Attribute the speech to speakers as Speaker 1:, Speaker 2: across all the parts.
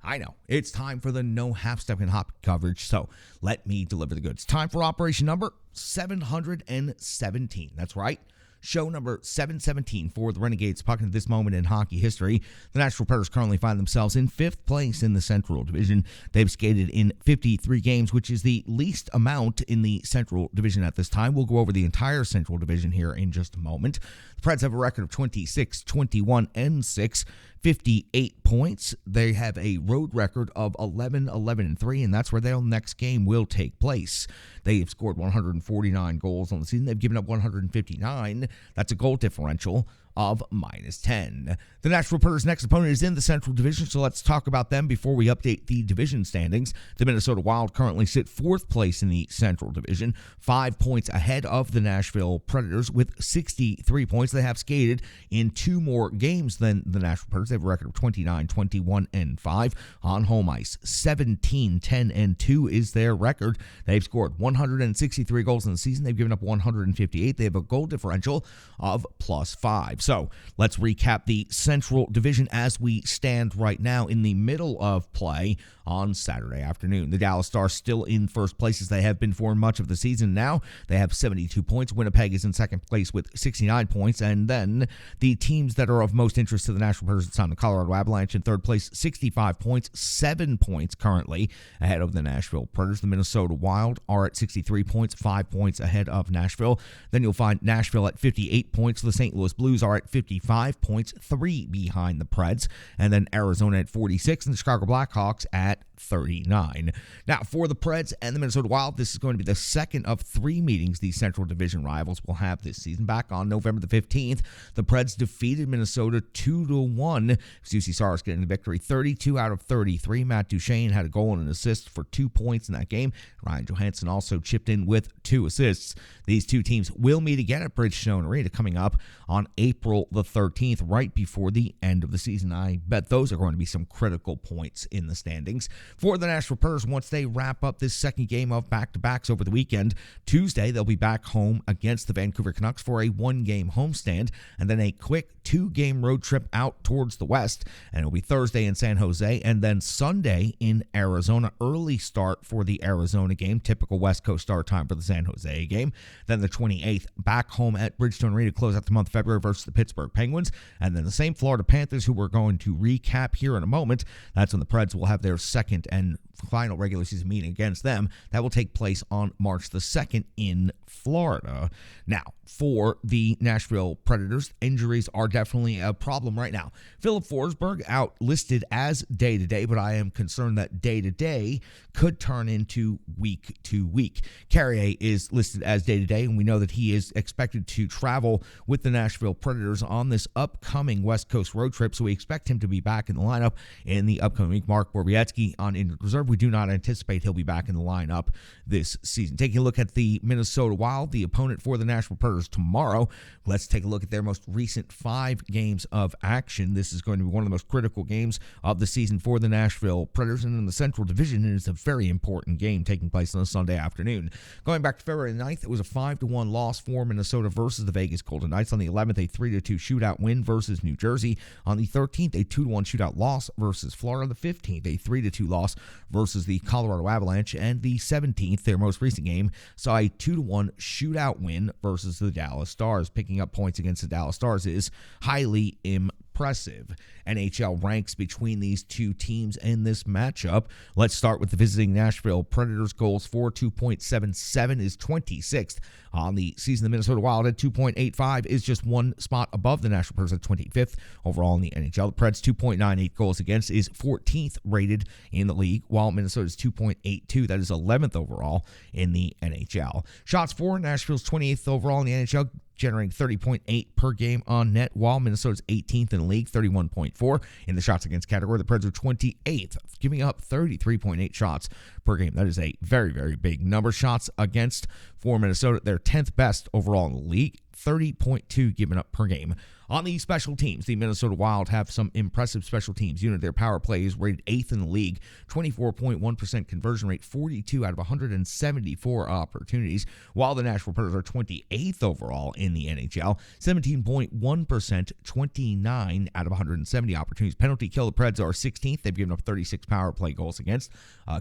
Speaker 1: I know, it's time for the no half-step and hop coverage, so let me deliver the goods. Time for operation number 717. That's right. Show number 717 for the Renegades puck at this moment in hockey history. The Nashville Predators currently find themselves in 5th place in the Central Division. They've skated in 53 games, which is the least amount in the Central Division at this time. We'll go over the entire Central Division here in just a moment. The Preds have a record of 26, 21, and 6. 58 points. They have a road record of 11, 11, and 3, and that's where their next game will take place. They have scored 149 goals on the season. They've given up 159. That's a goal differential of -10. The Nashville Predators' next opponent is in the Central Division, so let's talk about them before we update the division standings. The Minnesota Wild currently sit 4th place in the Central Division, 5 points ahead of the Nashville Predators with 63 points. They have skated in 2 more games than the Nashville Predators. They have a record of 29, 21, and 5 on home ice. 17, 10, and 2 is their record. They've scored 163 goals in the season. They've given up 158. They have a goal differential of +5. So let's recap the Central Division as we stand right now in the middle of play on Saturday afternoon. The Dallas Stars still in first place as they have been for much of the season now. They have 72 points. Winnipeg is in second place with 69 points. And then the teams that are of most interest to the Nashville Predators at the time, the Colorado Avalanche in third place, 65 points, 7 points currently ahead of the Nashville Predators. The Minnesota Wild are at 63 points, 5 points ahead of Nashville. Then you'll find Nashville at 58 points. The St. Louis Blues are at 55 points, 3 behind the Preds. And then Arizona at 46 and the Chicago Blackhawks at 39. Now, for the Preds and the Minnesota Wild, this is going to be the second of 3 meetings these Central Division rivals will have this season. Back on November the 15th, the Preds defeated Minnesota 2-1. UC Saros getting the victory 32 out of 33. Matt Duchene had a goal and an assist for 2 points in that game. Ryan Johansson also chipped in with 2 assists. These 2 teams will meet again at Bridgestone Arena coming up on April the 13th, right before the end of the season. I bet those are going to be some critical points in the standings. For the Nashville Predators, once they wrap up this second game of back-to-backs over the weekend, Tuesday they'll be back home against the Vancouver Canucks for a 1-game homestand, and then a quick 2-game road trip out towards the west, and it'll be Thursday in San Jose, and then Sunday in Arizona. Early start for the Arizona game, typical West Coast start time for the San Jose game. Then the 28th, back home at Bridgestone Arena to close out the month of February versus the Pittsburgh Penguins, and then the same Florida Panthers, who we're going to recap here in a moment. That's when the Preds will have their second and final regular season meeting against them. That will take place on March the 2nd in Florida. Now, for the Nashville Predators, injuries are definitely a problem right now. Philip Forsberg out listed as day-to-day, but I am concerned that day-to-day could turn into week-to-week. Carrier is listed as day-to-day, and we know that he is expected to travel with the Nashville Predators on this upcoming West Coast road trip, so we expect him to be back in the lineup in the upcoming week. Mark Borowiecki on injured reserve. We do not anticipate he'll be back in the lineup this season. Taking a look at the Minnesota Wild, the opponent for the Nashville Predators tomorrow. Let's take a look at their most recent 5 games of action. This is going to be one of the most critical games of the season for the Nashville Predators, and in the Central Division, it is a very important game taking place on a Sunday afternoon. Going back to February 9th, it was a 5-1 loss for Minnesota versus the Vegas Golden Knights. On the 11th, a 3-2 shootout win versus New Jersey. On the 13th, a 2-1 shootout loss versus Florida. On the 15th, a 3-2 loss versus the Colorado Avalanche, and the 17th, their most recent game, saw a 2-1 shootout win versus the Dallas Stars. Picking up points against the Dallas Stars is highly impressive. NHL ranks between these 2 teams in this matchup. Let's start with the visiting Nashville Predators. Goals for 2.77 is 26th on the season. The Minnesota Wild at 2.85 is just 1 spot above the Nashville Predators at 25th overall in the NHL. The Preds 2.98 goals against is 14th rated in the league, while Minnesota's 2.82, that is 11th overall in the NHL. Shots for Nashville's 28th overall in the NHL, generating 30.8 per game on net, while Minnesota's 18th in the league, 31.4 in the shots against category. The Preds are 28th, giving up 33.8 shots per game. That is a very, very big number. Shots against for Minnesota, they're 10th best overall in the league, 30.2 given up per game On the special teams, the Minnesota Wild have some impressive special teams unit. Their power play is rated 8th in the league, 24.1% conversion rate, 42 out of 174 opportunities, while the Nashville Predators are 28th overall in the NHL, 17.1%, 29 out of 170 opportunities. Penalty kill, the Preds are 16th. They've given up 36 power play goals against,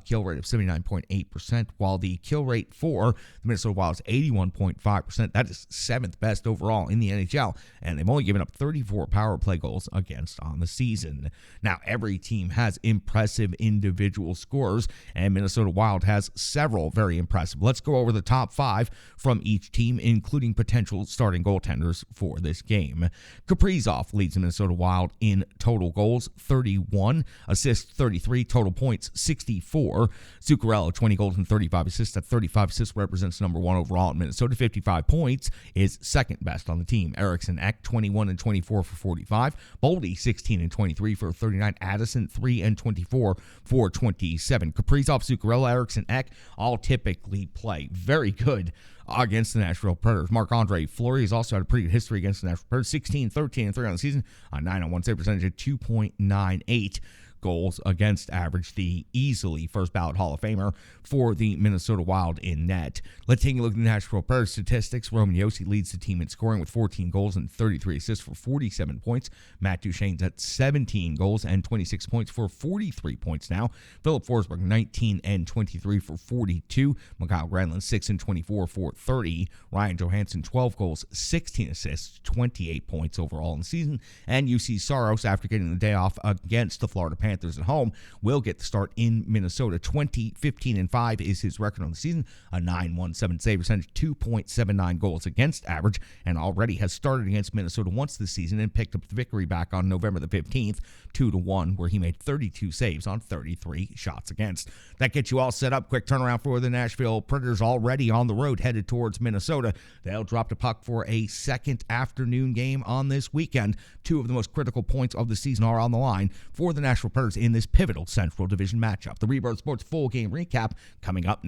Speaker 1: kill rate of 79.8%, while the kill rate for the Minnesota Wild is 81.5%. That is 7th best overall in the NHL, and they've only given up 34 power play goals against on the season. Now, every team has impressive individual scores, and Minnesota Wild has several very impressive. Let's go over the top 5 from each team, including potential starting goaltenders for this game. Kaprizov leads the Minnesota Wild in total goals, 31, assists 33, total points 64. Zuccarello, 20 goals and 35 assists. That 35 assists represents number 1 overall in Minnesota. 55 points is second best on the team. Eriksson Ek, 21 and 24 for 45. Boldy, 16 and 23 for 39. Addison, 3 and 24 for 27. Kaprizov, Zuccarello, Eriksson Ek all typically play very good against the Nashville Predators. Marc-Andre Fleury has also had a pretty good history against the Nashville Predators. 16, 13, and 3 on the season. A 9-on-1 save percentage at 2.98. Goals against average, the easily first ballot Hall of Famer for the Minnesota Wild in net. Let's take a look at the Nashville Predators statistics. Roman Josi leads the team in scoring with 14 goals and 33 assists for 47 points. Matt Duchene's at 17 goals and 26 points for 43 points now. Philip Forsberg, 19 and 23 for 42. Mikael Granlund, 6 and 24 for 30. Ryan Johansson, 12 goals, 16 assists, 28 points overall in the season. And UC Saros, after getting the day off against the Florida Panthers at home, will get the start in Minnesota. 15-and-5 is his record on the season. A 9.17 save percentage, 2.79 goals against average, and already has started against Minnesota once this season and picked up the victory back on November the 15th, 2-1, where he made 32 saves on 33 shots against. That gets you all set up. Quick turnaround for the Nashville Predators, already on the road, headed towards Minnesota. They'll drop the puck for a second afternoon game on this weekend. 2 of the most critical points of the season are on the line for the Nashville Predators in this pivotal Central Division matchup. The Rebirth Sports full game recap coming up next.